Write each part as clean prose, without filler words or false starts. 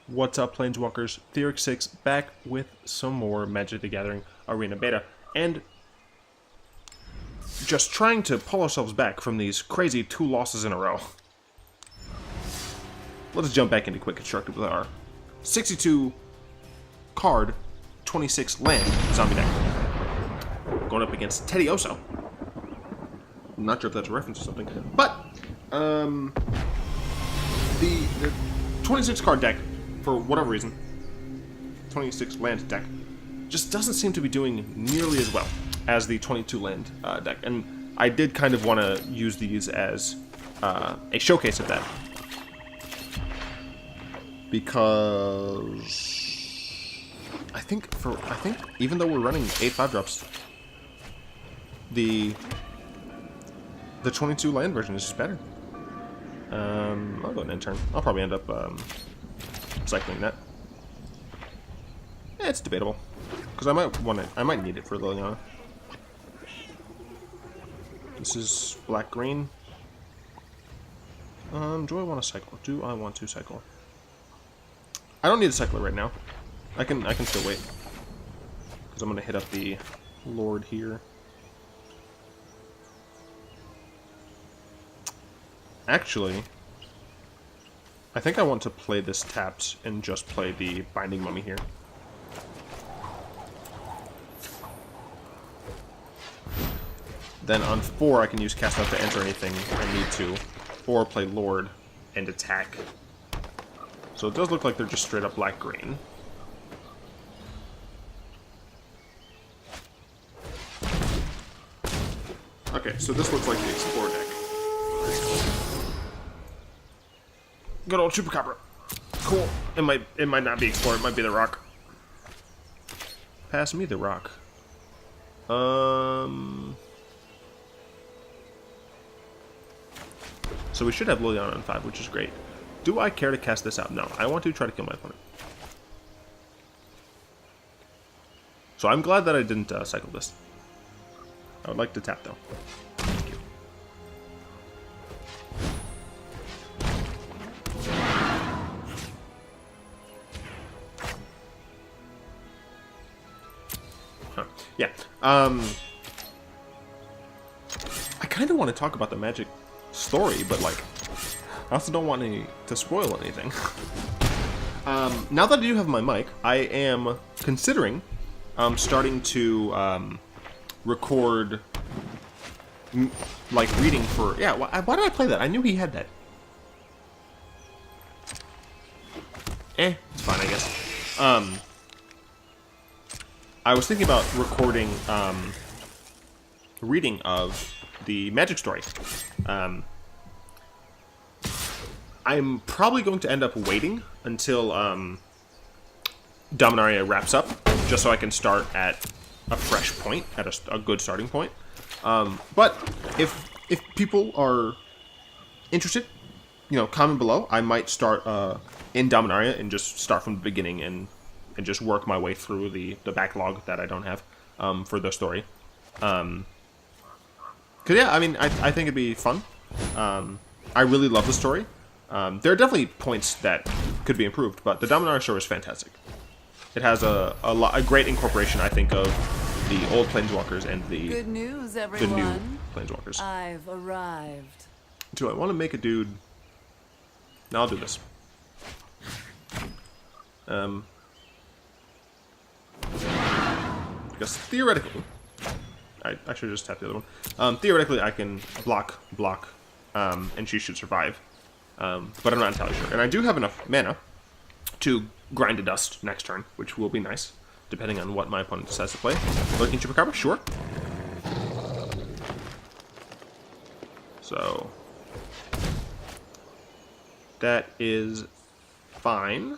What's up, Planeswalkers? Theoric6 back with some more Magic the Gathering Arena Beta, and just trying to pull ourselves back from these crazy 2 losses in a row. Let's jump back into Quick Constructed with our 62 card, 26 land zombie deck. Going up against Tedioso. I'm not sure if that's a reference to something, but the 26 card deck, for whatever reason, 26 land deck, just doesn't seem to be doing nearly as well as the 22 land deck. And I did kind of want to use these as a showcase of that. Because I think even though we're running 8 5-drops, the 22 land version is just better. I'll go and turn. I'll probably end up cycling that. It's debatable, because I might need it for Liliana. This is black green. Do I want to cycle? Do I want to cycle? I don't need a cycler right now. I can still wait, because I'm gonna hit up the Lord here. Actually, I think I want to play this tapped and just play the Binding Mummy here. Then on 4, I can use Cast Out to enter anything I need to, or play Lord and attack. So it does look like they're just straight up black-green. Okay, so this looks like the Explorer deck. Good old Chupacabra. Cool. It might not be Explorer, it might be the Rock. Pass me the Rock. So we should have Liliana on 5, which is great. Do I care to cast this out? No. I want to try to kill my opponent. So I'm glad that I didn't cycle this. I would like to tap, though. Thank you. Huh. Yeah. I kind of want to talk about the Magic story, but like, I also don't want to spoil anything. Now that I do have my mic, I am considering starting to record like reading for... Yeah, why did I play that? I knew he had that. It's fine, I guess. I was thinking about recording reading of the Magic story. I'm probably going to end up waiting until Dominaria wraps up, just so I can start at a fresh point, at a good starting point. But if people are interested, comment below. I might start in Dominaria and just start from the beginning and just work my way through the backlog that I don't have for the story. Cause yeah, I mean, I think it'd be fun. I really love the story. There are definitely points that could be improved, but the Dominaria story is fantastic. It has a great incorporation, I think, of the old Planeswalkers and the new Planeswalkers. I've arrived. Do I want to make a dude? No, I'll do this. Because theoretically, I should just tap the other one. Theoretically, I can block, and she should survive. But I'm not entirely sure. And I do have enough mana to grind to dust next turn, which will be nice, depending on what my opponent decides to play. Looking Chupacabra? Sure. So that is fine.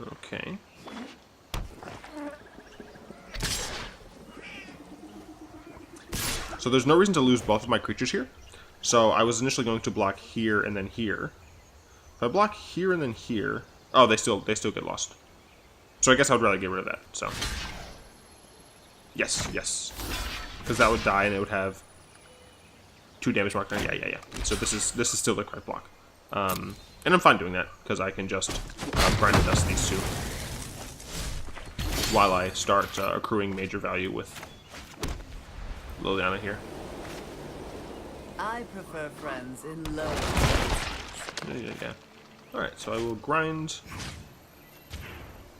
Okay. So there's no reason to lose both of my creatures here. So I was initially going to block here and then here. If I block here and then here... Oh, they still get lost. So I guess I would rather get rid of that, so... Yes. Because that would die and it would have 2 damage marker. Yeah. So this is still the correct block. And I'm fine doing that, because I can just grind and dust these 2. While I start accruing major value with Liliana here. I prefer friends in low. Yeah. Alright, so I will grind.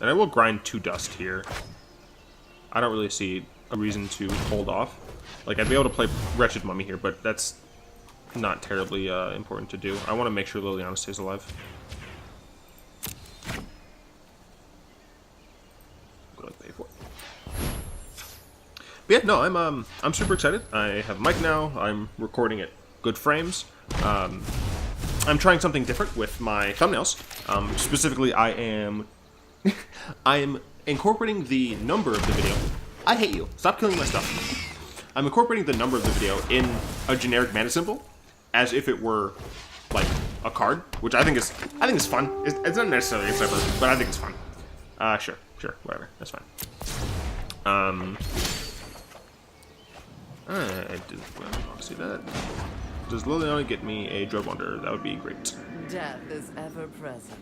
And I will grind 2 dust here. I don't really see a reason to hold off. Like, I'd be able to play Wretched Mummy here, but that's not terribly important to do. I want to make sure Liliana stays alive. But yeah, no, I'm super excited. I have a mic now. I'm recording at good frames. I'm trying something different with my thumbnails. Specifically, I am incorporating the number of the video. I hate you. Stop killing my stuff. I'm incorporating the number of the video in a generic mana symbol, as if it were like a card, which I think is fun. It's not necessarily a cipher, but I think it's fun. Sure, whatever. That's fine. See that? Does Liliana get me a Dread Wonder? That would be great. Death is ever present.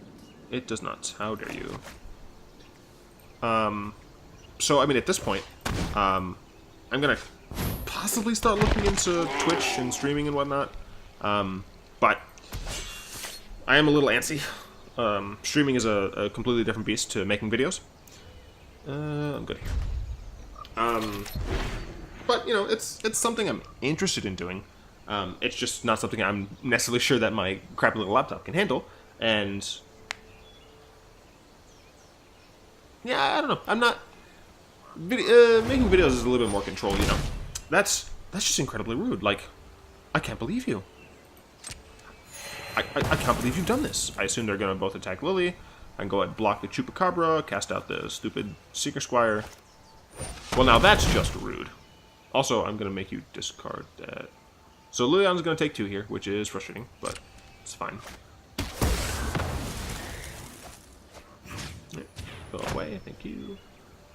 It does not. How dare you? So I mean, at this point, I'm gonna possibly start looking into Twitch and streaming and whatnot. But I am a little antsy. Streaming is a completely different beast to making videos. I'm good here. But, you know, it's something I'm interested in doing. It's just not something I'm necessarily sure that my crappy little laptop can handle. And yeah, I don't know. I'm not making videos is a little bit more control, you know. That's just incredibly rude. Like, I can't believe you. I can't believe you've done this. I assume they're gonna both attack Lily. I can go ahead and block the Chupacabra, cast out the stupid Seeker Squire. Well, now that's just rude. Also, I'm gonna make you discard that. So Liliana's gonna take 2 here, which is frustrating, but it's fine. Go away, thank you.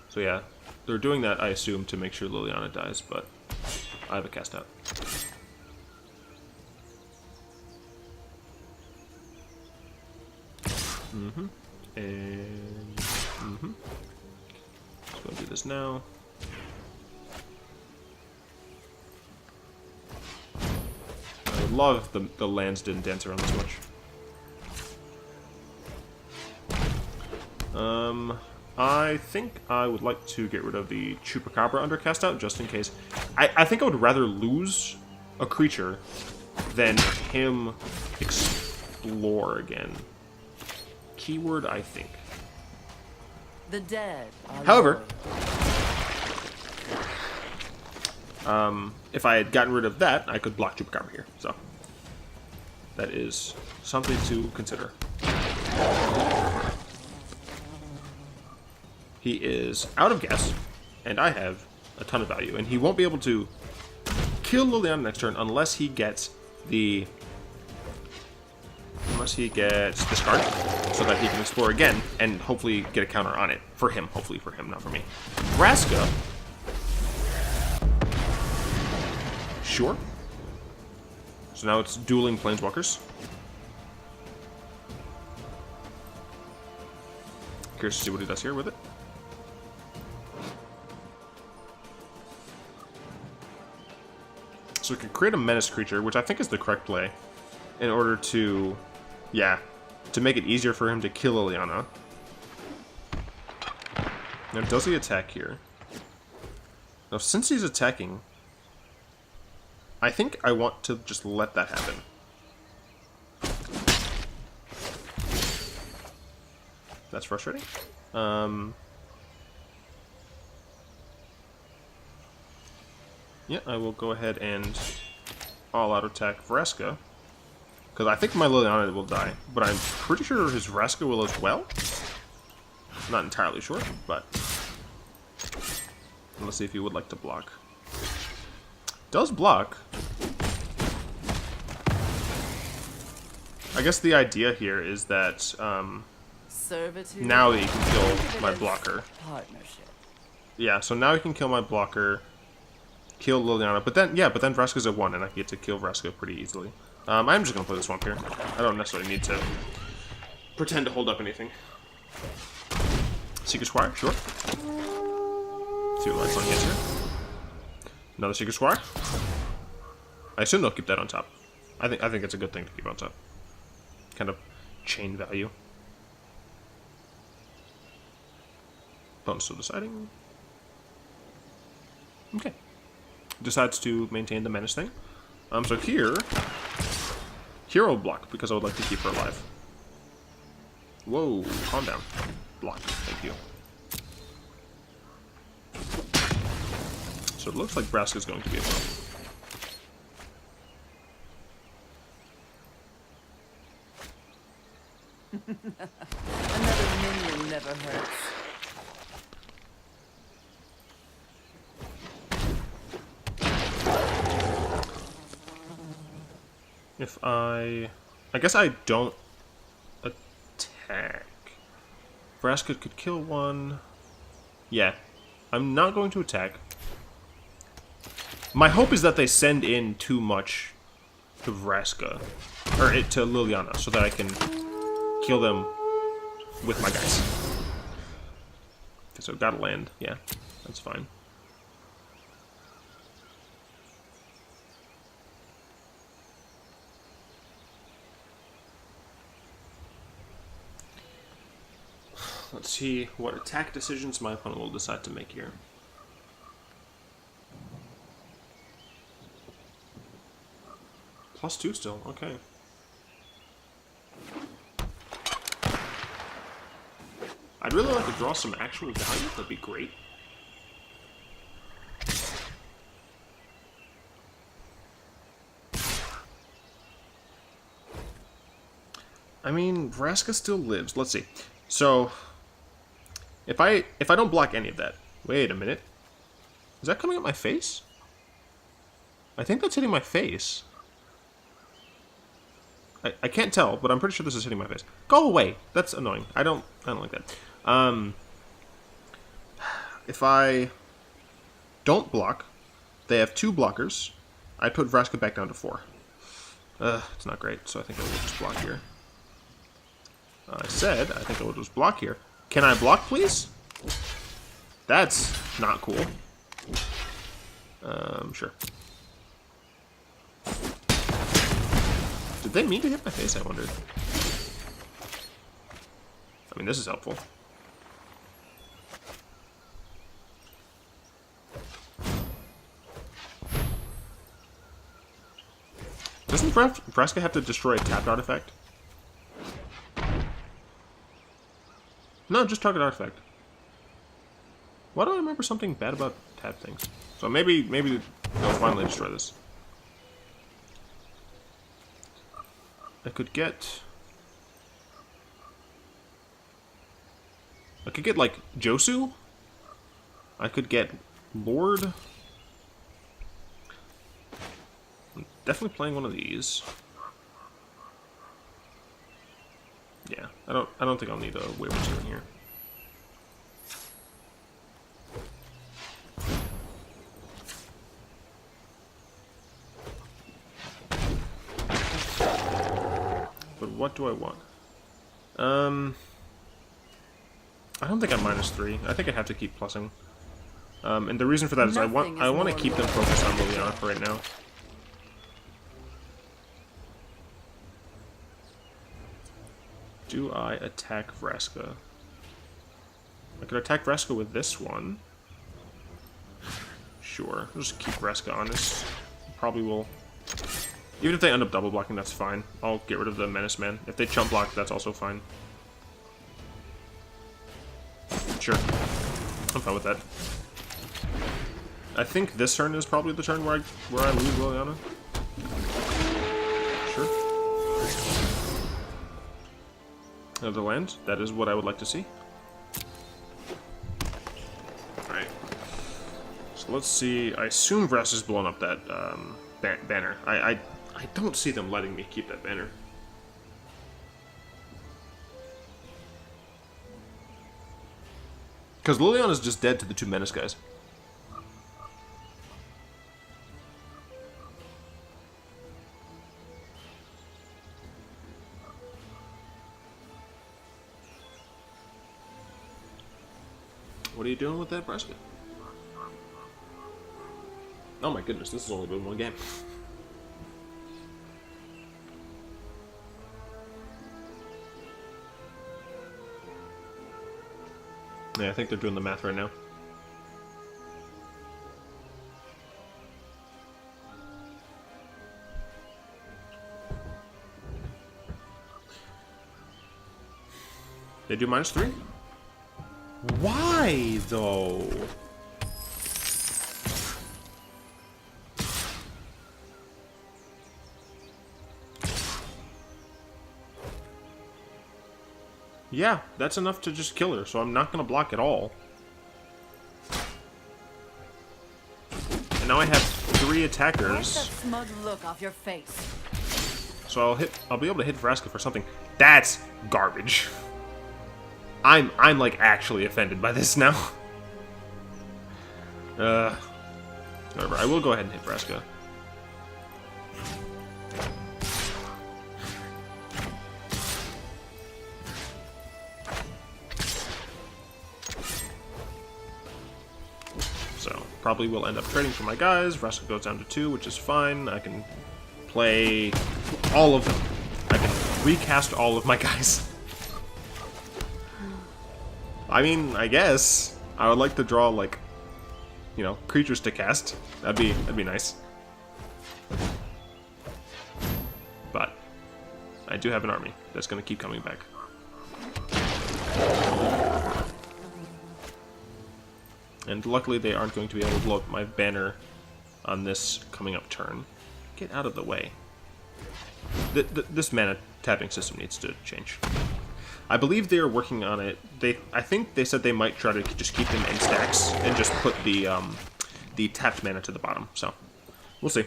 So yeah, they're doing that, I assume, to make sure Liliana dies, but I have a cast out. And let's go do this now. I love the lands didn't dance around this much. I think I would like to get rid of the Chupacabra under cast out, just in case. I think I would rather lose a creature than him explore again. Keyword, I think. The dead are However, if I had gotten rid of that, I could block Chupacabra here. So that is something to consider. He is out of gas, and I have a ton of value, and he won't be able to kill Liliana next turn unless he gets this card, so that he can explore again and hopefully get a counter on it. For him, hopefully for him, not for me. Vraska. Sure. So now it's dueling Planeswalkers. Curious to see what he does here with it. So we can create a menace creature, which I think is the correct play, in order to, to make it easier for him to kill Liliana. Now, does he attack here? Now, since he's attacking, I think I want to just let that happen. That's frustrating. Yeah, I will go ahead and all-out attack Vraska. Because I think my Liliana will die, but I'm pretty sure his Vraska will as well. Not entirely sure, but let's see if he would like to block. Does block. I guess the idea here is that now he can kill my blocker. Partnership. Yeah, so now he can kill my blocker. kill Liliana. But then, yeah, but then Vraska's at 1, and I get to kill Vraska pretty easily. I'm just going to play the Swamp here. I don't necessarily need to pretend to hold up anything. Secret Squire, sure. See what lights on gets here. Another Secret Squire. I assume they'll keep that on top. I think it's a good thing to keep on top. Kind of chain value. Bonus still deciding. Okay. Decides to maintain the menace thing. So here, hero block because I would like to keep her alive. Whoa, calm down. Block. Thank you. So it looks like Vraska's going to be a problem. Another minion never hurts. If I guess I don't attack. Vraska could kill one. Yeah. I'm not going to attack. My hope is that they send in too much to Vraska. Or to Liliana, so that I can kill them with my guys. Okay, so gotta land. Yeah, that's fine. Let's see what attack decisions my opponent will decide to make here. +2 still, okay. I'd really like to draw some actual value, that'd be great. I mean, Vraska still lives. Let's see. So, if I don't block any of that... Wait a minute. Is that coming at my face? I think that's hitting my face. I can't tell, but I'm pretty sure this is hitting my face. Go away! That's annoying. I don't like that. If I don't block, they have 2 blockers. I put Vraska back down to 4. It's not great, so I think I will just block here. I said I think I will just block here. Can I block, please? That's not cool. Sure. Did they mean to hit my face, I wondered? I mean, this is helpful. Doesn't Vraska have to destroy a tapped artifact? No, just target artifact. Why do I remember something bad about tapped things? So maybe they'll finally destroy this. I could get like Josu. I could get Lord. I'm definitely playing one of these. Yeah, I don't think I'll need a Wayward Servant here. But what do I want? I don't think I'm -3. I think I have to keep plussing. And the reason for that is I want to keep them focused on Liliana for right now. Do I attack Vraska? I could attack Vraska with this one. Sure. I'll just keep Vraska honest. Probably will. Even if they end up double blocking, that's fine. I'll get rid of the Menace Man. If they chump block, that's also fine. Sure. I'm fine with that. I think this turn is probably the turn where I lose Liliana. Sure. Another land. That is what I would like to see. Alright. So let's see. I assume Vess is blowing up that banner. I don't see them letting me keep that banner. Because Liliana's just dead to the 2 Menace guys. What are you doing with that Vraska? Oh my goodness, this has only been one game. Yeah, I think they're doing the math right now. They do -3? Why, though? Yeah, that's enough to just kill her, so I'm not going to block at all. And now I have 3 attackers. Wipe that smug look off your face. So I'll be able to hit Vraska for something. That's garbage. I'm like actually offended by this now. Whatever, I will go ahead and hit Vraska. So, probably will end up trading for my guys. Vraska goes down to 2, which is fine. I can play all of them. I can recast all of my guys. I mean, I guess I would like to draw, like, you know, creatures to cast. That'd be nice. But I do have an army that's going to keep coming back. And luckily they aren't going to be able to blow up my banner on this coming up turn. Get out of the way. This mana tapping system needs to change. I believe they are working on it. I think they said they might try to just keep them in stacks and just put the tapped mana to the bottom. So we'll see.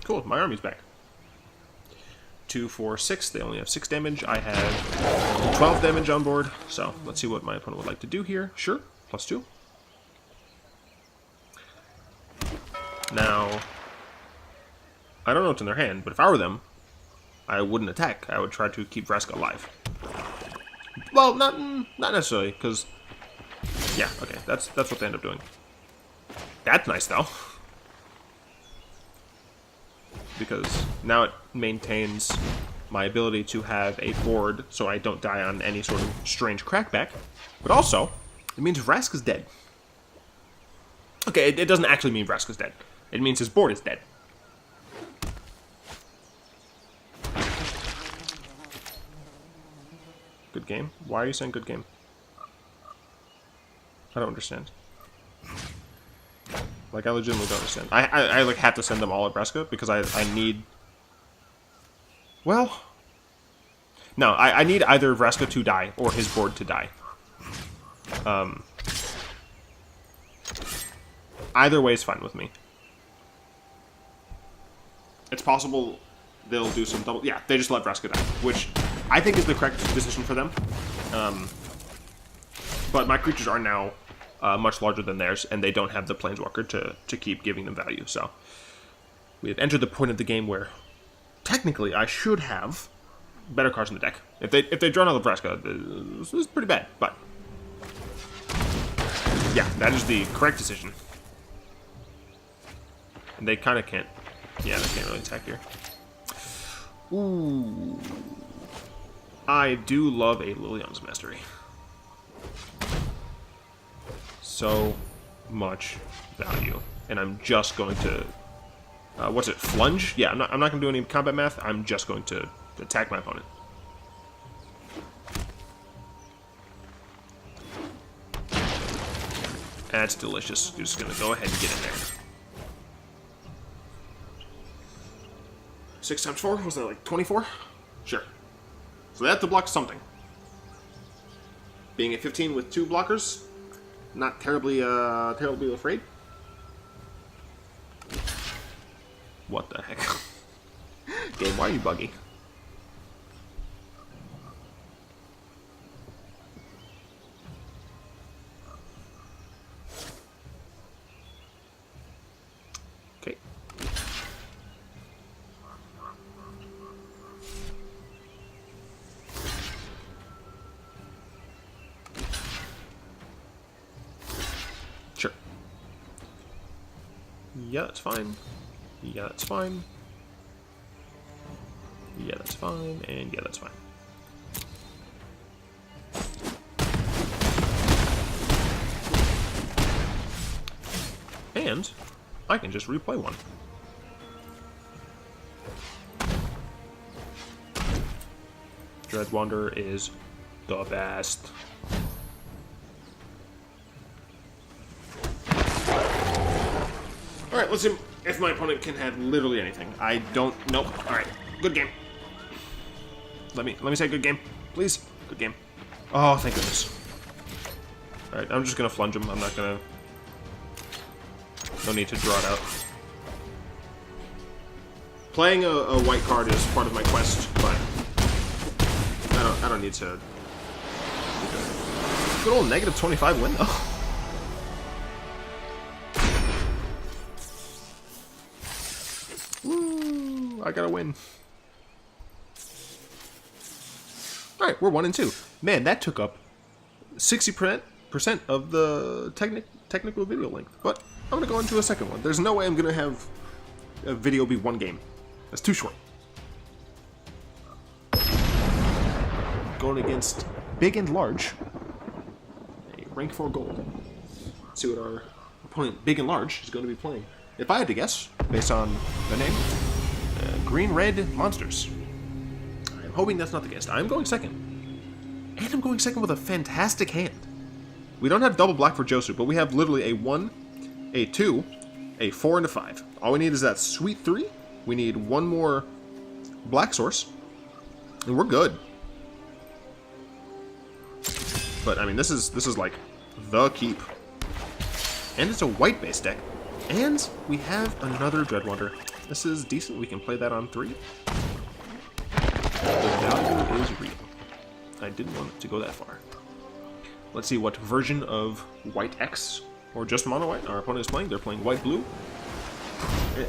Cool, my army's back. 2, 4, 6. They only have 6 damage. I have 12 damage on board. So let's see what my opponent would like to do here. Sure, +2. Now, I don't know what's in their hand, but if I were them, I wouldn't attack. I would try to keep Vraska alive. Well, not necessarily, because... Yeah, okay, that's what they end up doing. That's nice, though. Because now it maintains my ability to have a board so I don't die on any sort of strange crackback. But also, it means Vraska's dead. Okay, it doesn't actually mean Vraska's dead. It means his board is dead. Good game? Why are you saying good game? I don't understand. Like, I legitimately don't understand. I like, have to send them all at Vraska because I need... Well... No, I need either Vraska to die or his board to die. Either way is fine with me. It's possible they'll do some double... Yeah, they just let Vraska die, which I think is the correct decision for them. But my creatures are now much larger than theirs, and they don't have the Planeswalker to keep giving them value. So we have entered the point of the game where technically I should have better cards in the deck. If they draw another Vraska, this is pretty bad, but yeah, that is the correct decision. And they kind of can't... Yeah, they can't really attack here. Ooh. I do love a Liliana's Mastery. So much value. And I'm just going to... what's it? Flunge? Yeah, I'm not going to do any combat math. I'm just going to attack my opponent. That's delicious. You're just going to go ahead and get in there. 6 times 4? Was that like 24? Sure. So they have to block something. Being at 15 with 2 blockers, not terribly afraid. What the heck? Game, why are you buggy? Yeah, that's fine. Yeah, that's fine. Yeah, that's fine. And yeah, that's fine. And I can just replay one. Dreadwander is the best. Alright, let's see if my opponent can have literally anything. I don't know. Alright, good game. Let me say good game. Please. Good game. Oh, thank goodness. Alright, I'm just gonna flunge him. I'm not gonna... No need to draw it out. Playing a white card is part of my quest, but I don't need to. Good old negative 25 win though. Woo! I gotta win. All right, we're 1 and 2. Man, that took up 60% of the technical video length, but I'm gonna go into a second one. There's no way I'm gonna have a video be 1 game. That's too short. Going against Big and Large, a rank 4 gold. Let's see what our opponent, Big and Large, is going to be playing. If I had to guess, based on the name, green-red monsters. I'm hoping that's not the case. I'm going second. And I'm going second with a fantastic hand. We don't have double black for Josu, but we have literally a 1, a 2, a 4, and a 5. All we need is that sweet 3. We need 1 more black source, and we're good. But I mean, this is like the keep, and it's a white-based deck, and we have another Dreadwander. This is decent. We can play that on 3. The value is real. I didn't want it to go that far. Let's see what version of White X or just mono white our opponent is playing. They're playing white blue.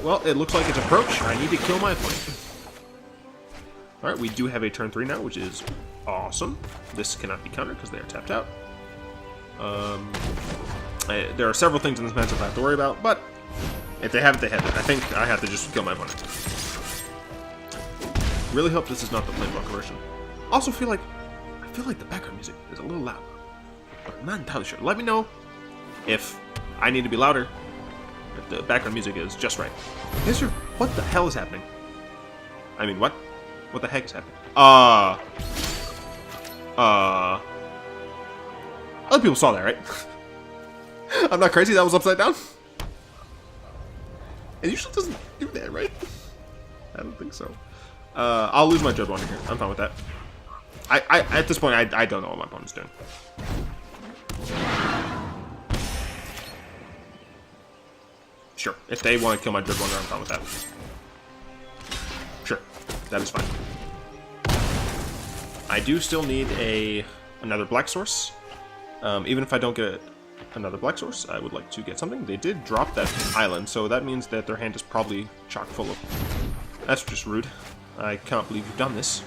Well, it looks like it's approach. I need to kill my opponent. Alright, we do have a turn 3 now, which is awesome. This cannot be countered because they are tapped out. There are several things in this matchup I have to worry about, but if they have it, they have it. I think I have to just kill my opponent. Really hope this is not the Planeswalker version. Also I feel like the background music is a little loud, but I'm not entirely sure. Let me know if I need to be louder. If the background music is just right. What the hell is happening? I mean, what? What the heck is happening? Other people saw that, right? I'm not crazy, that was upside down? It usually doesn't do that, right? I don't think so. I'll lose my Dreadwander here. I'm fine with that. At this point, I don't know what my opponent's doing. Sure. If they want to kill my Dreadwander, I'm fine with that. Sure. That is fine. I do still need another black source. Even if I don't get another black source, I would like to get something. They did drop that island, so that means that their hand is probably chock full of... That's just rude. I can't believe you've done this.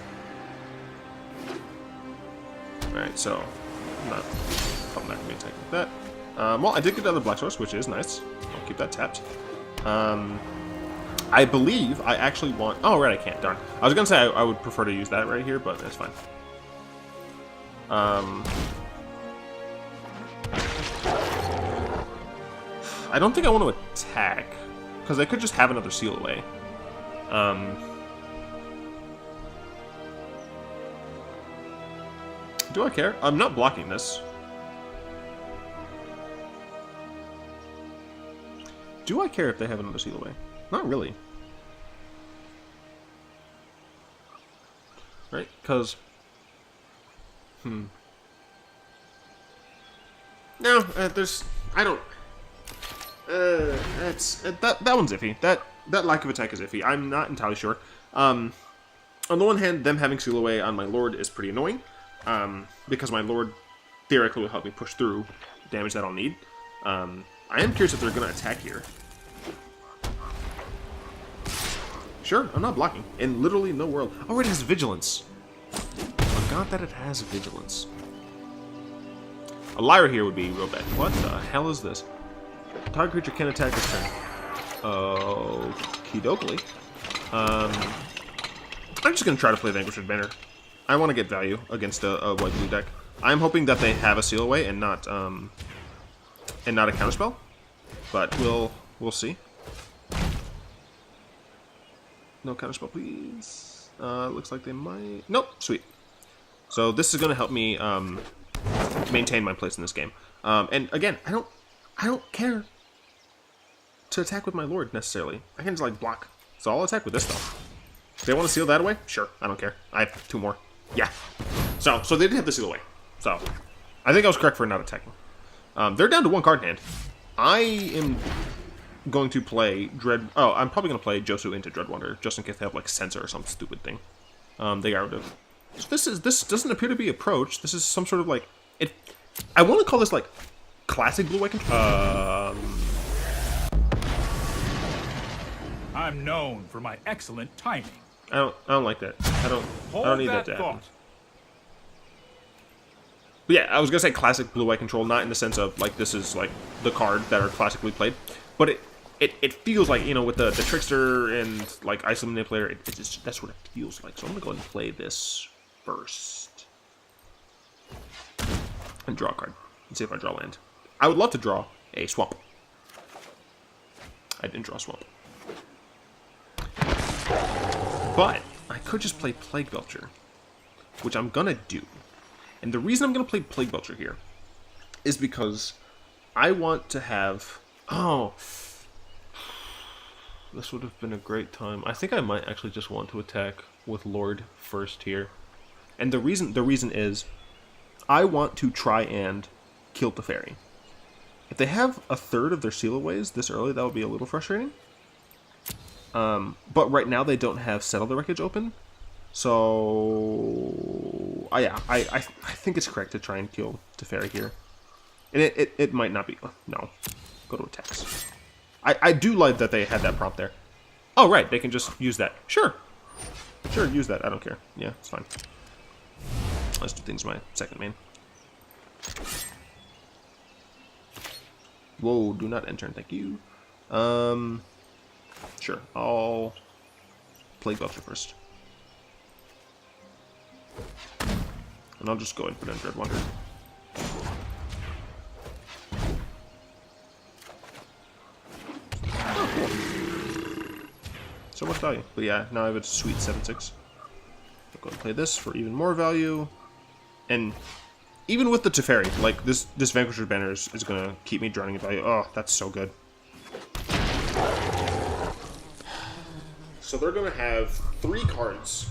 Alright, so... I'm not going to be attacking with that. Well, I did get another black source, which is nice. I'll keep that tapped. I believe I actually want... Oh, right, I can't. Darn. I was going to say I would prefer to use that right here, but that's fine. I don't think I want to attack, because I could just have another seal away. Do I care? I'm not blocking this. Do I care if they have another seal away? Not really. Right? Because... No, there's... I don't... that one's iffy. That lack of attack is iffy. I'm not entirely sure. On the one hand, them having seal away on my Lord is pretty annoying. Because my Lord theoretically will help me push through damage that I'll need. I am curious if they're going to attack here. Sure, I'm not blocking. In literally no world. Oh, it has vigilance. Forgot that it has vigilance. A Lyra here would be real bad. What the hell is this? Target creature can attack this turn. Okie dokie. I'm just going to try to play Vanquisher Banner. I want to get value against a white-blue deck. I'm hoping that they have a seal away and not a counterspell. But we'll see. No counterspell, please. Looks like they might... Nope, sweet. So this is going to help me maintain my place in this game. And again, I don't care to attack with my Lord necessarily. I can just like block. So I'll attack with this stuff. If they want to seal that away, sure, I don't care. I have 2 more. Yeah. So they did have the seal away. So I think I was correct for not attacking. They're down to 1 card in hand. I am going to play Dread... Oh, I'm probably going to play Josu into Dreadwonder, just in case they have, like, Censor or some stupid thing. They got rid of... So this doesn't appear to be Approach. This is some sort of, like... I want to call this, like, classic blue-white control. I'm known for my excellent timing. I don't like that. I don't need that to happen. Thought. But yeah, I was gonna say classic blue-white control, not in the sense of like this is like the card that are classically played, but it feels like, you know, with the trickster and like Ice Manipulator, that's what it feels like. So I'm gonna go ahead and play this first and draw a card and see if I draw land. I would love to draw a swamp. I didn't draw a swamp, but I could just play Plague Belcher, which I'm gonna do. And the reason I'm going to play Plague Belcher here is because I want to have... Oh, this would have been a great time. I think I might actually just want to attack with Lord first here. And the reason is I want to try and kill Teferi. If they have a third of their seal-aways this early, that would be a little frustrating. But right now they don't have Settle the Wreckage open. So, yeah, I think it's correct to try and kill Teferi here. And it might not be. No. Go to attacks. I do like that they had that prompt there. Oh, right. They can just use that. Sure. Sure, use that. I don't care. Yeah, it's fine. Let's do things my second main. Whoa, do not enter. Thank you. Sure. I'll play Belcher first. And I'll just go ahead and put in Dreadwonder. Oh, cool. So much value. But yeah, now I have a sweet 7/6. I'll go and play this for even more value. And even with the Teferi, like this Vanquisher banner is going to keep me drowning in value. Oh, that's so good. So they're going to have 3 cards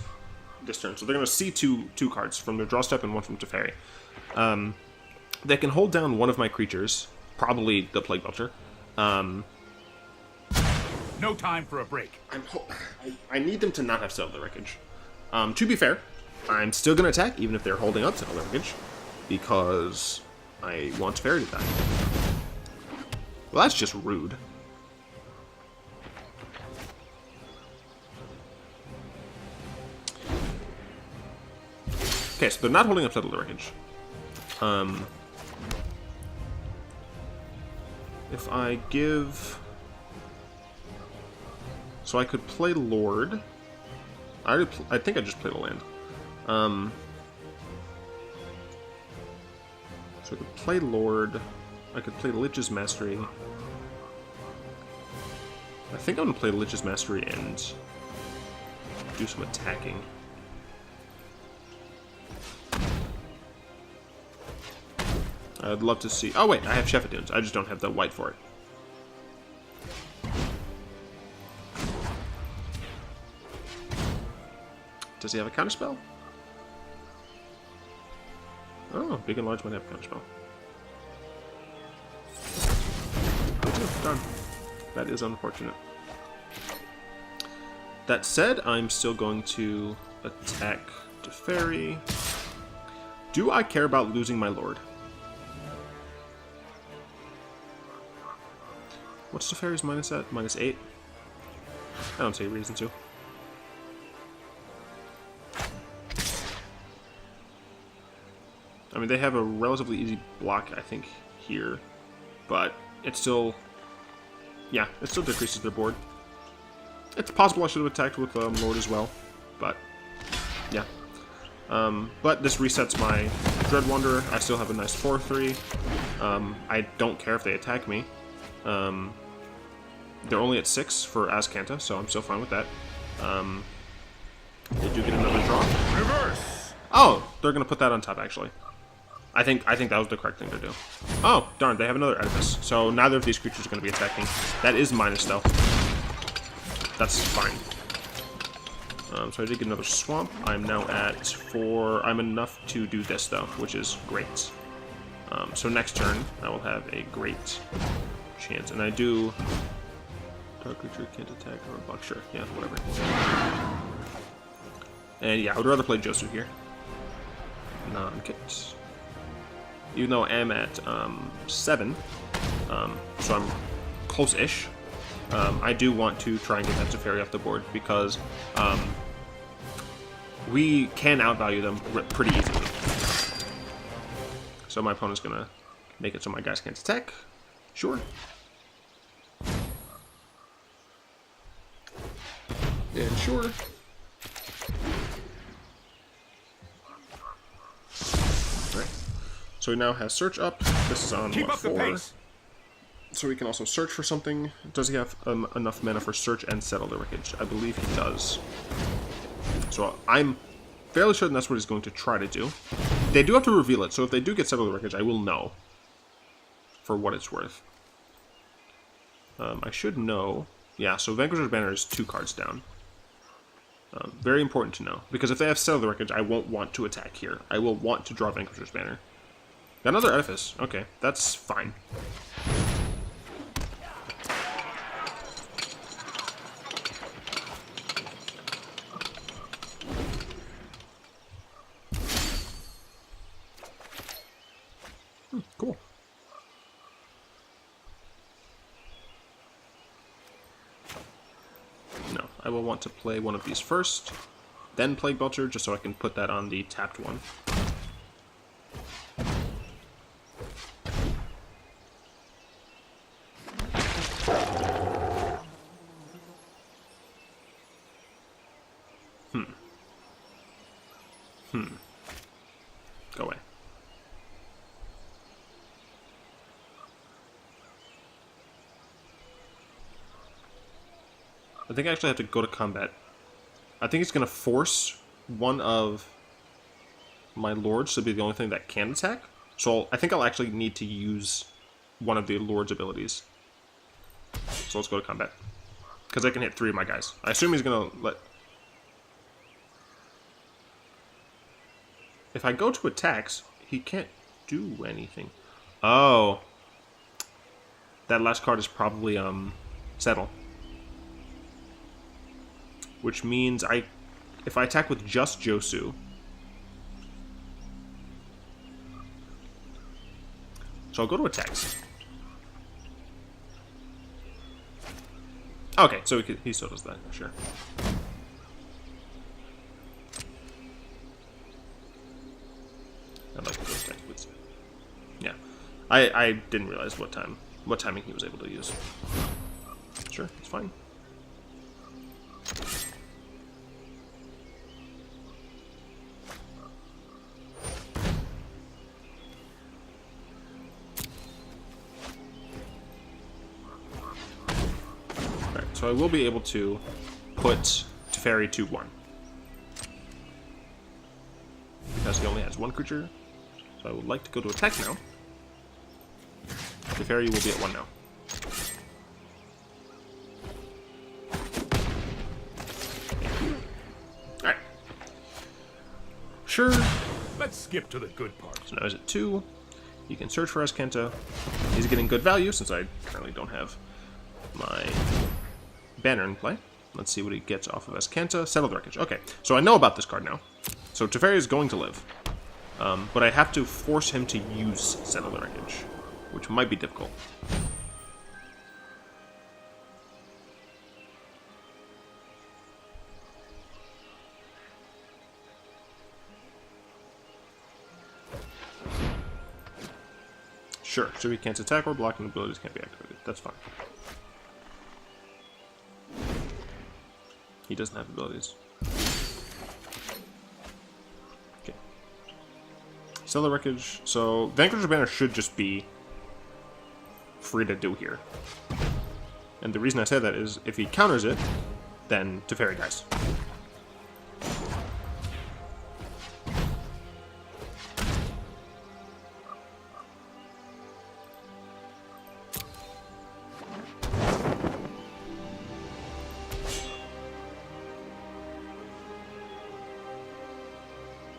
this turn. So they're going to see two cards from their draw step and 1 from Teferi. They can hold down one of my creatures, probably the Plague Belcher. No time for a break. I need them to not have Settle the Wreckage. To be fair, I'm still going to attack, even if they're holding up Settle the Wreckage, because I want Teferi to die. Well, that's just rude. Okay, so they're not holding up Settle the Wreckage. If I give... So I could play Lord. I think I just played a land. So I could play Lord. I could play Lich's Mastery. I think I'm going to play Lich's Mastery and do some attacking. I'd love to see... Oh, wait, I have Shefet Dunes. I just don't have the white for it. Does he have a counterspell? Oh, Big and Large might have a counterspell. Done. That is unfortunate. That said, I'm still going to attack Teferi. Do I care about losing my Lord? What's Teferi's minus at? -8? I don't see a reason to. I mean, they have a relatively easy block, I think, here. But it's still yeah, it still decreases their board. It's possible I should have attacked with Lord as well, but yeah. But this resets my Dread Wanderer. I still have a nice 4/3. I don't care if they attack me. They're only at 6 for Azcanta, so I'm still fine with that. They do get another draw. Reverse. Oh, they're gonna put that on top actually. I think that was the correct thing to do. Oh, darn, they have another Edifice. So neither of these creatures are gonna be attacking. That is minus though. That's fine. So I did get another Swamp. I'm now at 4. I'm enough to do this though, which is great. So next turn, I will have a great chance. And I do... Dark creature can't attack or block. Sure, yeah, whatever. And yeah, I would rather play Josu here. Non-kit. Even though I am at 7, so I'm close-ish. I do want to try and get that Teferi off the board because we can outvalue them pretty easily. So my opponent's gonna make it so my guys can't attack. Sure. And sure. Alright. So he now has Search up. This is on Keep what, up the 4? pace. So he can also search for something. Does he have enough mana for Search and Settle the Wreckage? I believe he does. So I'm fairly certain that's what he's going to try to do. They do have to reveal it, so if they do get Settle the Wreckage, I will know. For what it's worth. I should know. Yeah, so Vanquisher's Banner is 2 cards down. Very important to know. Because if they have Settle the Wreckage, I won't want to attack here. I will want to draw Vanquisher's Banner. Got another Edifice. Okay, that's fine. Cool. No, I will want to play one of these first, then Plague Belcher, just so I can put that on the tapped one. Go away. I think I actually have to go to combat. I think it's going to force one of my lords to be the only thing that can attack. So I think I'll actually need to use one of the lord's abilities. So let's go to combat. Because I can hit 3 of my guys. I assume he's going to let... If I go to attacks, he can't do anything. Oh. That last card is probably, Settle. Which means if I attack with just Josu... So I'll go to attacks. Okay, so he still does that, sure. I'd like to go attack with... Yeah. I didn't realize what timing he was able to use. Sure, it's fine. So I will be able to put Teferi to 1. Because he only has 1 creature. So I would like to go to attack now. Teferi will be at 1 now. Alright. Sure. Let's skip to the good part. So now he's at 2. He can search for Azcanta. He's getting good value since I currently don't have my banner in play. Let's see what he gets off of Azcanta. Settle the Wreckage. Okay, so I know about this card now. So Teferi is going to live. But I have to force him to use Settle the Wreckage, which might be difficult. Sure, so he can't attack or block and abilities can't be activated. That's fine. He doesn't have abilities. Okay. Sell the wreckage. So Vanquisher Banner should just be free to do here. And the reason I say that is if he counters it, then Teferi dies.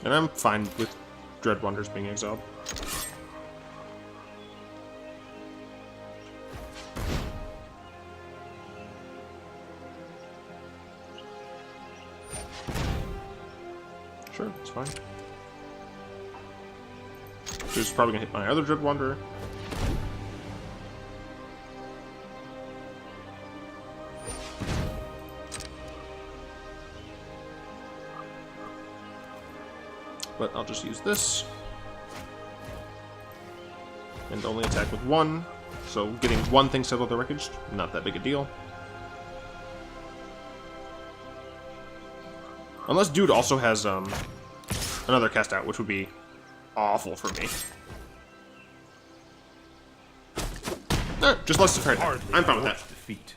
And I'm fine with Dread Wonders being exiled. Sure, it's fine. So it's probably gonna hit my other Dread Wanderer. But I'll just use this. And only attack with one. So getting one thing settled with the wreckage, not that big a deal. Unless dude also has another cast out, which would be awful for me. Just lets the fair die. I'm fine with that. Defeat.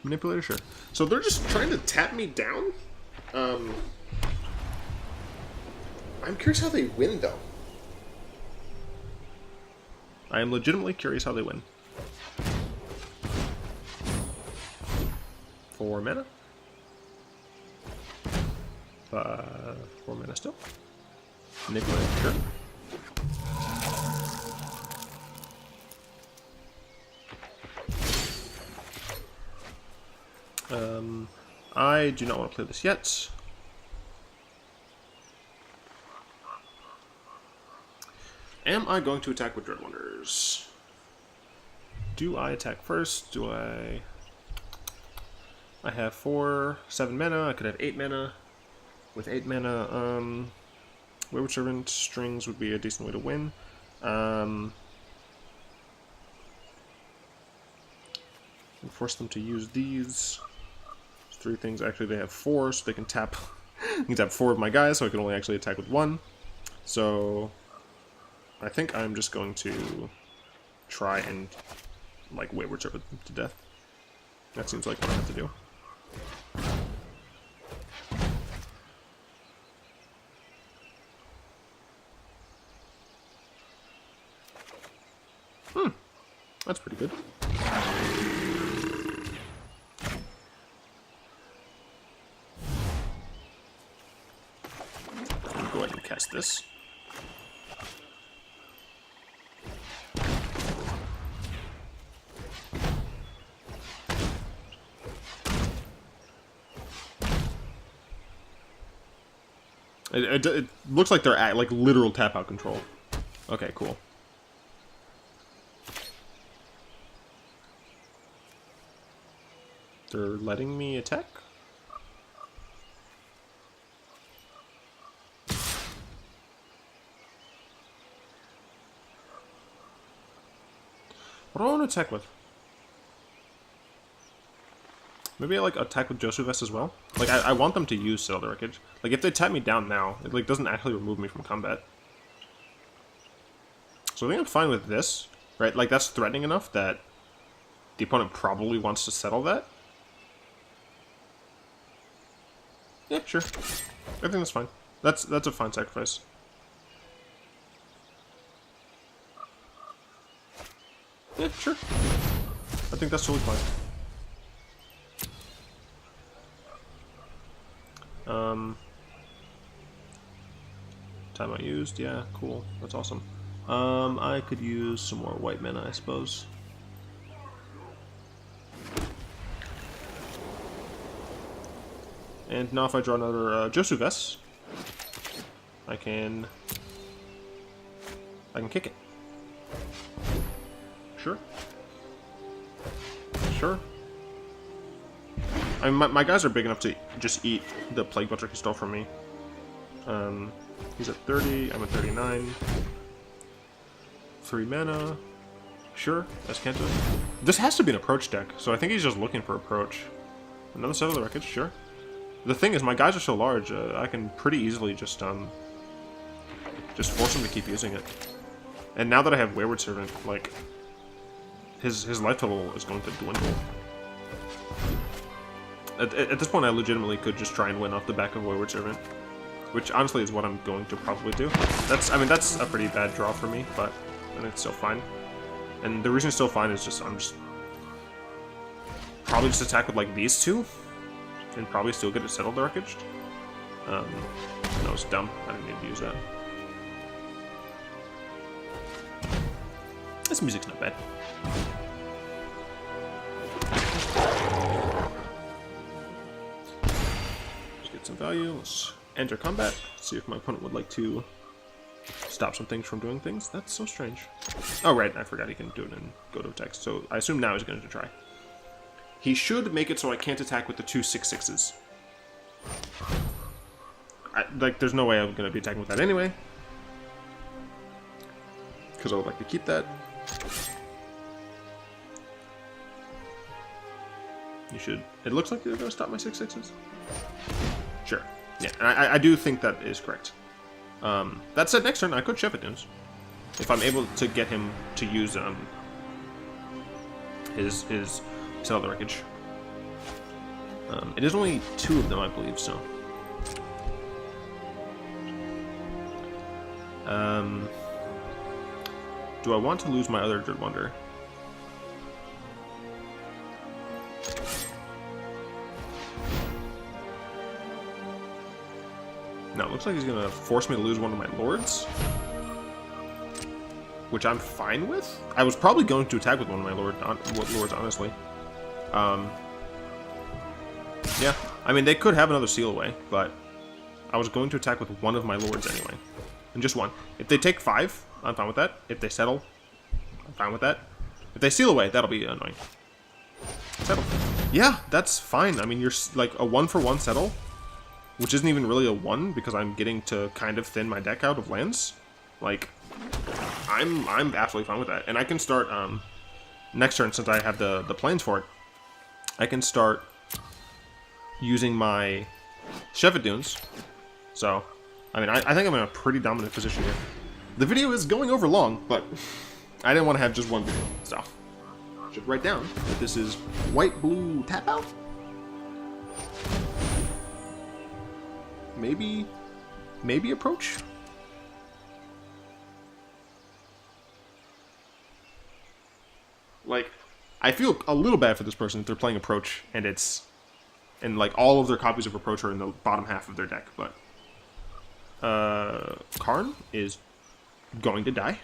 Manipulator, sure. So they're just trying to tap me down? I'm curious how they win, though. I am legitimately curious how they win. 4 mana? 4 mana still. Manipulator, sure. I do not want to play this yet. Am I going to attack with Dread Wonders? Do I attack first? Do I... I have 7 mana. I could have 8 mana. With 8 mana, Wayward Servant strings would be a decent way to win. And force them to use these. 3 things. Actually, they have 4, so they can tap. You can tap 4 of my guys, so I can only actually attack with 1. So I think I'm just going to try and like Wayward Servant to death. That seems like what I have to do. That's pretty good. Go ahead and cast this. It looks like they're at like literal tap out control. Okay, cool. They're letting me attack? What do I want to attack with? Maybe I like attack with Josu Vess as well. Like I want them to use Settle the Wreckage. Like if they tap me down now, it like doesn't actually remove me from combat. So I think I'm fine with this, right? Like that's threatening enough that the opponent probably wants to settle that. Yeah, sure. I think that's fine. That's a fine sacrifice. Yeah, sure. I think that's totally fine. Time I used, yeah, cool. That's awesome. I could use some more white mana, I suppose. And now if I draw another Josu Vess, I can kick it. Sure. Sure. I mean, my guys are big enough to just eat the Plague Belcher he stole from me. He's at 30, I'm at 39. 3 mana. Sure, that's Kenta. This has to be an approach deck, so I think he's just looking for approach. Another set of the wreckage, sure. The thing is, my guys are so large, I can pretty easily just force him to keep using it. And now that I have Wayward Servant, like, his life total is going to dwindle. At this point, I legitimately could just try and win off the back of Wayward Servant, which honestly is what I'm going to probably do. That's a pretty bad draw for me, but and it's still fine. And the reason it's still fine is just I'm just probably just attack with like these two, and probably still get it settled the wreckage. No, it's dumb. I didn't need to use that. This music's not bad. Let's get some value. Let's enter combat. See if my opponent would like to stop some things from doing things. That's so strange. Oh, right. I forgot he can do it in go to attack. So I assume now he's going to try. He should make it so I can't attack with the 2 6/6s. There's no way I'm going to be attacking with that anyway. Because I would like to keep that. You should... It looks like they're going to stop my 6/6s. Sure. Yeah, and I do think that is correct. That said, next turn I could Shefet Dunes. If I'm able to get him to use his Sell the Wreckage. It is only 2 of them, I believe, so... do I want to lose my other Dread Wonder? No, it looks like he's going to force me to lose one of my lords. Which I'm fine with. I was probably going to attack with one of my lords, honestly. Yeah, I mean, they could have another seal away, but I was going to attack with one of my lords anyway. And just one. If they take 5, I'm fine with that. If they settle, I'm fine with that. If they seal away, that'll be annoying. Settle. Yeah, that's fine. I mean, you're like a 1-for-1 settle, which isn't even really a 1 because I'm getting to kind of thin my deck out of lands. Like, I'm absolutely fine with that. And I can start next turn, since I have the planes for it, I can start using my Shefet Dunes. So, I mean, I think I'm in a pretty dominant position here. The video is going over long, but I didn't want to have just one video, so I should write down that this is white-blue tap-out? Maybe approach? Like, I feel a little bad for this person if they're playing approach and like all of their copies of approach are in the bottom half of their deck, but Karn is going to die.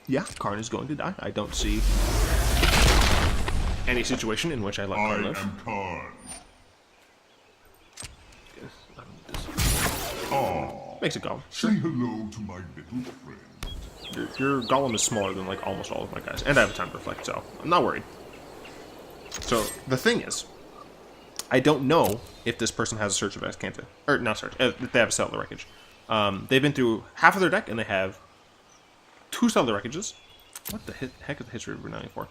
Yeah, Karn is going to die. I don't see any situation in which I let Karn live. I am Karn. Makes it golem. Say hello to my little friend. Your golem is smaller than like almost all of my guys, and I have a time to reflect, so I'm not worried. So the thing is, I don't know if this person has a Search of Azcanta. Or, not Search, if they have a Sell the Wreckage. They've been through half of their deck, and they have 2 Sell the Wreckages. What the heck is the history of Renowing for?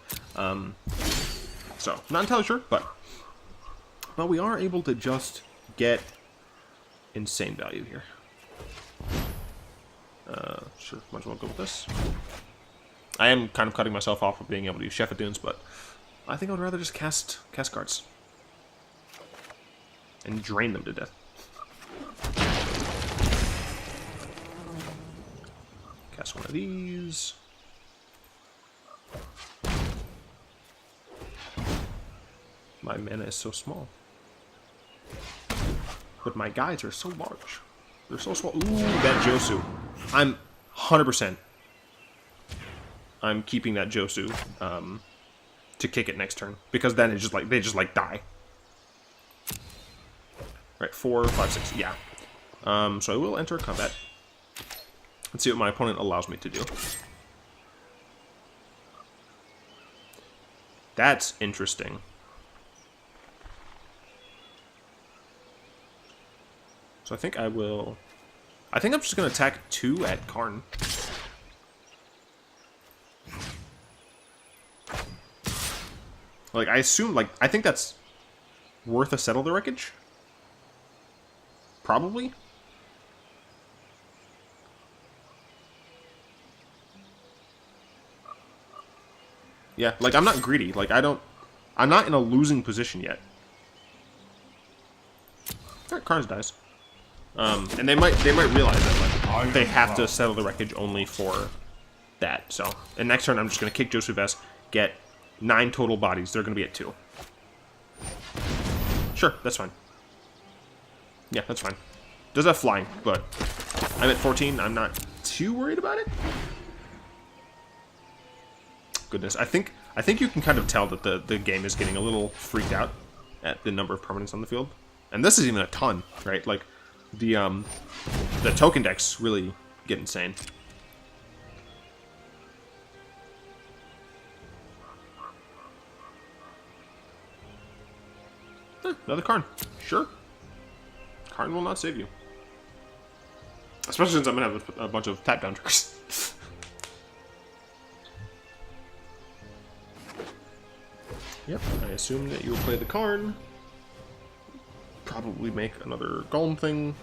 So, not entirely sure, but we are able to just get insane value here. Sure, might as well go with this. I am kind of cutting myself off of being able to use Shefet Dunes, but I think I would rather just cast cards. And drain them to death. Cast one of these. My mana is so small. But my guys are so large. They're so small. Ooh, that Josu. I'm 100%. I'm keeping that Josu to kick it next turn. Because then it's just like, they just like die. Right, 4, 5, 6, yeah. So I will enter combat. Let's see what my opponent allows me to do. That's interesting. So I think I will... I think I'm just going to attack 2 at Karn. Like, I assume, like, I think that's worth a Settle the Wreckage. Probably. Yeah, like, I'm not greedy. Like, I'm not in a losing position yet. Alright, Karns dies. And they might realize that, like, they have to Settle the Wreckage only for that. So, and next turn, I'm just going to kick Josu Vess, get 9 total bodies. They're going to be at 2. Sure, that's fine. Yeah, that's fine. Does have flying, but I'm at 14. I'm not too worried about it. Goodness, I think you can kind of tell that the game is getting a little freaked out at the number of permanents on the field. And this is even a ton, right? Like, the token decks really get insane. Another Karn. Sure. Karn will not save you. Especially since I'm going to have a bunch of tap down triggers. Yep, I assume that you will play the Karn. Probably make another Golem thing.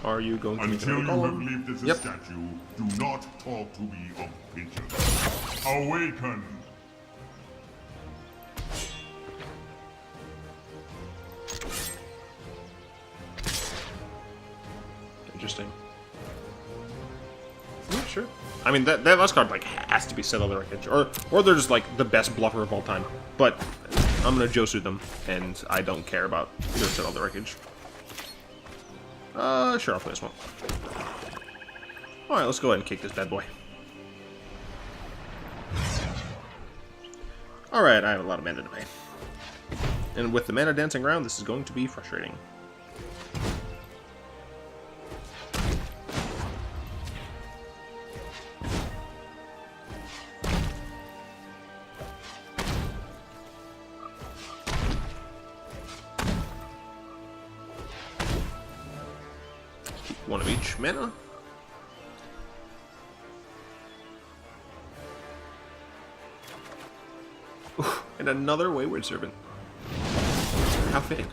Are you going to make Until another you have Golem? lived as a Yep. statue, do not talk to me of pigeons. Awaken! Interesting. Yeah, sure. I mean, that last card, like, has to be Settle the Wreckage. Or they're just, like, the best bluffer of all time. But I'm gonna Josu them, and I don't care about their Settle the Wreckage. Sure, I'll play this one. Alright, let's go ahead and kick this bad boy. Alright, I have a lot of mana to pay. And with the mana dancing around, this is going to be frustrating. One of each mana. Oof, and another Wayward Servant. How fitting.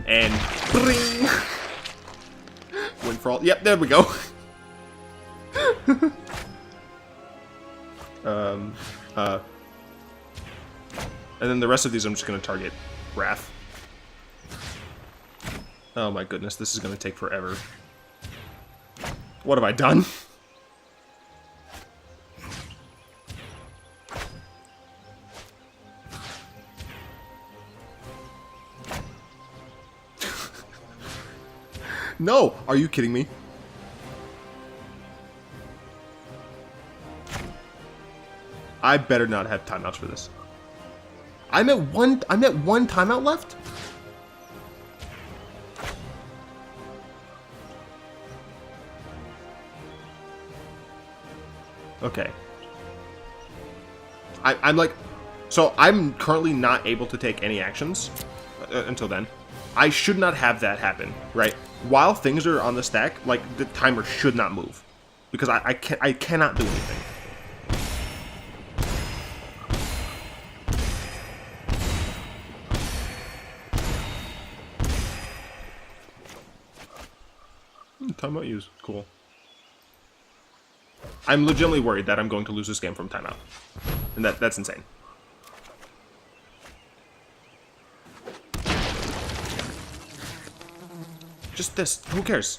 And bring. Windfall. Yep, there we go. And then the rest of these I'm just going to target Wrath. Oh my goodness, this is going to take forever. What have I done? No! Are you kidding me? I better not have timeouts for this. I'm at one timeout left? Okay. I'm like... So, I'm currently not able to take any actions until then. I should not have that happen, right? While things are on the stack, like, the timer should not move. Because I cannot do anything. Timeout use. Cool. I'm legitimately worried that I'm going to lose this game from timeout. And that's insane. Just this. Who cares?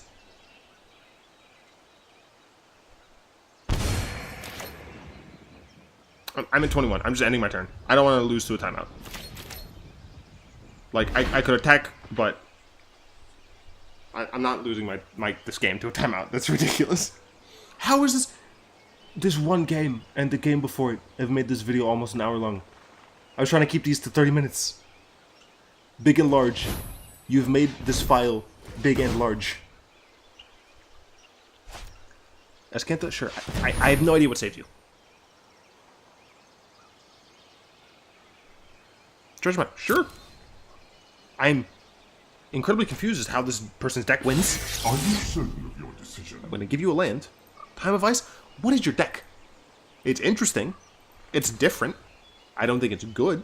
I'm at 21. I'm just ending my turn. I don't want to lose to a timeout. Like, I could attack, but... I'm not losing this game to a timeout. That's ridiculous. How is this one game and the game before it have made this video almost an hour long? I was trying to keep these to 30 minutes. Big and large. You've made this file big and large. Escanta? Sure. I have no idea what saved you. Treasure map? Sure. I'm incredibly confused as to how this person's deck wins. Are you certain of your decision? I'm going to give you a land. Time of Ice? What is your deck? It's interesting. It's different. I don't think it's good.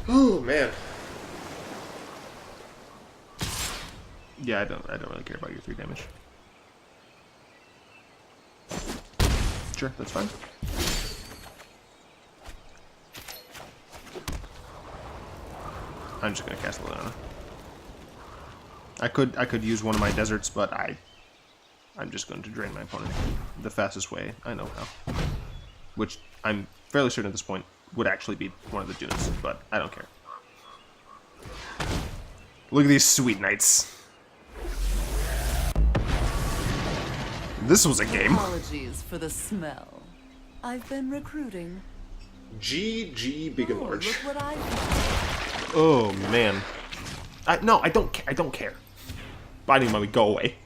Oh, man. Yeah, I don't really care about your 3 damage. Sure, that's fine. I'm just gonna cast Liliana. I could use one of my deserts, but I'm just going to drain my opponent the fastest way I know how. Which I'm fairly certain at this point would actually be one of the dunes, but I don't care. Look at these sweet knights. This was a game. Apologies for the smell. I've been recruiting. GG big and large. Look what I found. Oh man. No, I don't care. I don't care. Binding Mummy, go away.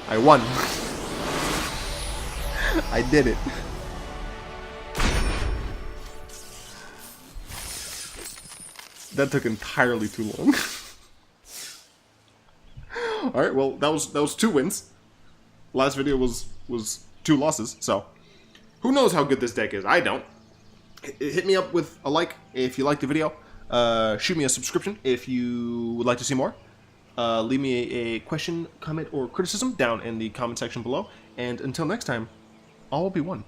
I won. I did it. That took entirely too long. All right, well that was 2 wins. Last video was 2 losses, so who knows how good this deck is? I don't. Hit me up with a like if you liked the video. Shoot me a subscription if you would like to see more. Leave me a question, comment, or criticism down in the comment section below. And until next time, all will be one.